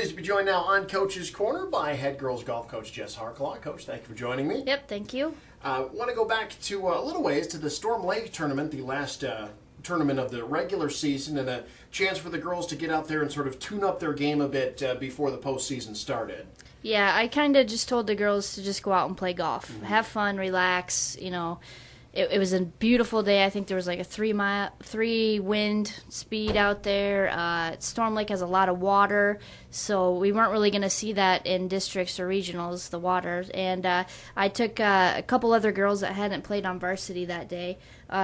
Pleased to be joined now on Coach's Corner by head girls golf coach Jess Harklau. Coach, thank you for joining me. Yep, thank you. Want to go back to a little ways to the Storm Lake tournament, the last tournament of the regular season, and a chance for the girls to get out there and sort of tune up their game a bit before the postseason started. Yeah, I kind of just told the girls to just go out and play golf. Have fun, relax, It was a beautiful day. I think there was like a 3 wind speed out there. Storm Lake has a lot of water, so we weren't really going to see that in districts or regionals, the water. And I took a couple other girls that hadn't played on varsity that day.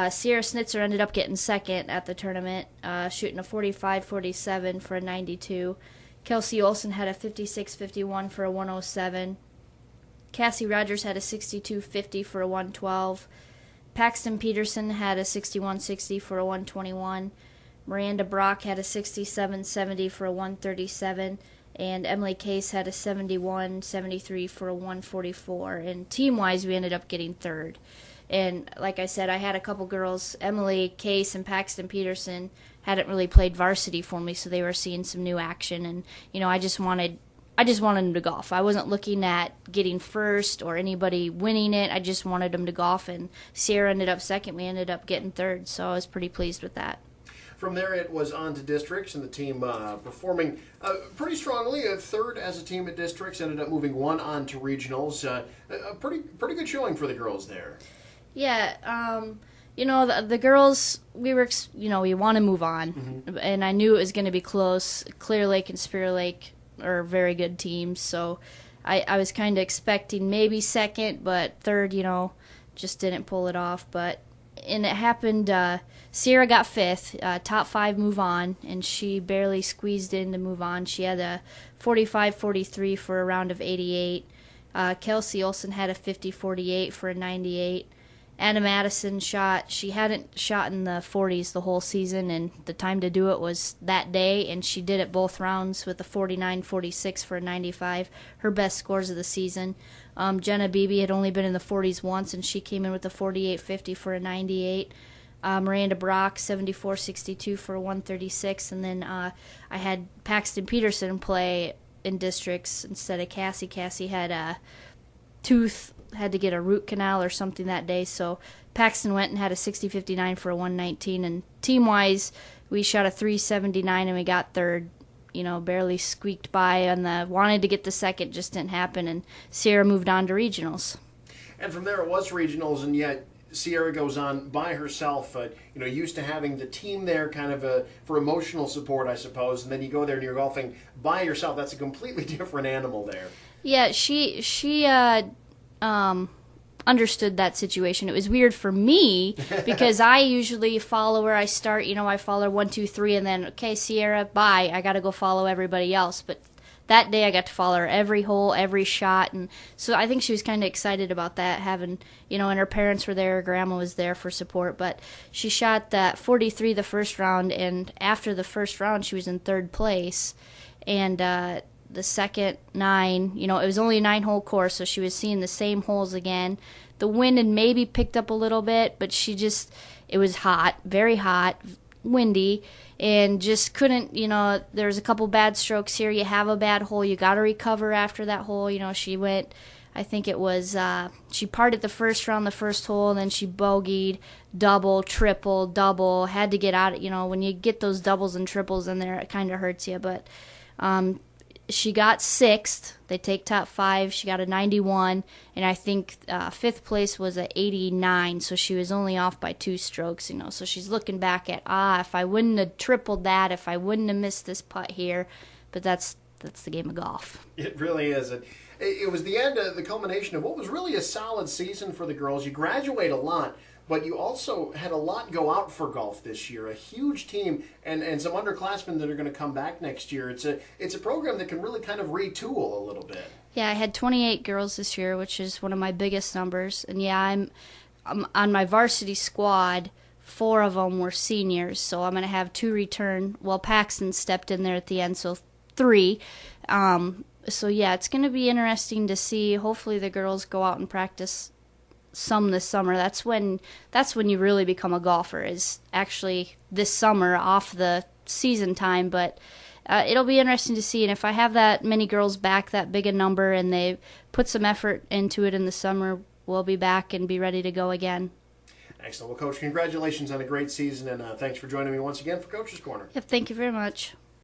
Sierra Snitzer ended up getting second at the tournament, shooting a 45-47 for a 92. Kelsey Olson had a 56-51 for a 107. Cassie Rogers had a 62-50 for a 112. Paxton Peterson had a 61-60 for a 121. Miranda Brock had a 67-70 for a 137. And Emily Case had a 71-73 for a 144. And team-wise, we ended up getting third. And like I said, I had a couple girls, Emily Case and Paxton Peterson, hadn't really played varsity for me, so they were seeing some new action. And, I just wanted them to golf. I wasn't looking at getting first or anybody winning it. I just wanted them to golf, and Sierra ended up second. We ended up getting third, so I was pretty pleased with that. From there, it was on to districts, and the team performing pretty strongly. Third as a team at districts, ended up moving one on to regionals. A pretty good showing for the girls there. Yeah, the girls, we want to move on, and I knew it was going to be close. Clear Lake and Spear Lake are very good teams, so I was kind of expecting maybe second, but third, just didn't pull it off. And it happened, Sierra got fifth, top five move on, and she barely squeezed in to move on. She had a 45-43 for a round of 88. Kelsey Olson had a 50-48 for a 98. Anna Madison she hadn't shot in the 40s the whole season, and the time to do it was that day, and she did it both rounds with a 49-46 for a 95, her best scores of the season. Jenna Beebe had only been in the 40s once, and she came in with a 48-50 for a 98. Miranda Brock, 74-62 for a 136, and then I had Paxton Peterson play in districts instead of Cassie. Cassie had a had to get a root canal or something that day, so Paxton went and had a 60-59 for a 119, and team-wise, we shot a 379 and we got third, barely squeaked by on wanted to get the second, just didn't happen, and Sierra moved on to regionals. And from there it was regionals, and yet Sierra goes on by herself, used to having the team there kind of for emotional support, I suppose, and then you go there and you're golfing by yourself. That's a completely different animal there. Yeah, she understood that situation. It was weird for me because I usually follow where I start. I follow 1, 2, 3, and then, okay, Sierra, bye. I got to go follow everybody else. But that day I got to follow her every hole, every shot. And so I think she was kind of excited about that, having, and her parents were there, her grandma was there for support. But she shot that 43 the first round, and after the first round she was in third place. And the second 9, it was only a 9-hole course, so she was seeing the same holes again. The wind had maybe picked up a little bit, but it was hot, very hot, windy, and just couldn't, there was a couple bad strokes here. You have a bad hole, you got to recover after that hole. She went, I think it was, she parted the first round, the first hole, and then she bogeyed, double, triple, double, had to get out. When you get those doubles and triples in there, it kind of hurts you, but she got sixth. They take top 5. She got a 91, and I think fifth place was a 89. So she was only off by 2 strokes. So she's looking back at if I wouldn't have tripled that, if I wouldn't have missed this putt here. But that's the game of golf. It really is. It was the end, the culmination of what was really a solid season for the girls. You graduate a lot, but you also had a lot go out for golf this year. A huge team and some underclassmen that are going to come back next year. It's a program that can really kind of retool a little bit. Yeah, I had 28 girls this year, which is one of my biggest numbers. And yeah, I'm on my varsity squad. 4 of them were seniors, so I'm going to have 2 return. Well, Paxton stepped in there at the end, so 3. So yeah, it's going to be interesting to see. Hopefully the girls go out and practice some this summer. That's when you really become a golfer, is actually this summer off the season time. But it'll be interesting to see. And if I have that many girls back, that big a number, and they put some effort into it in the summer, we'll be back and be ready to go again. Excellent. Well, Coach, congratulations on a great season, and thanks for joining me once again for Coach's Corner. Yep, thank you very much.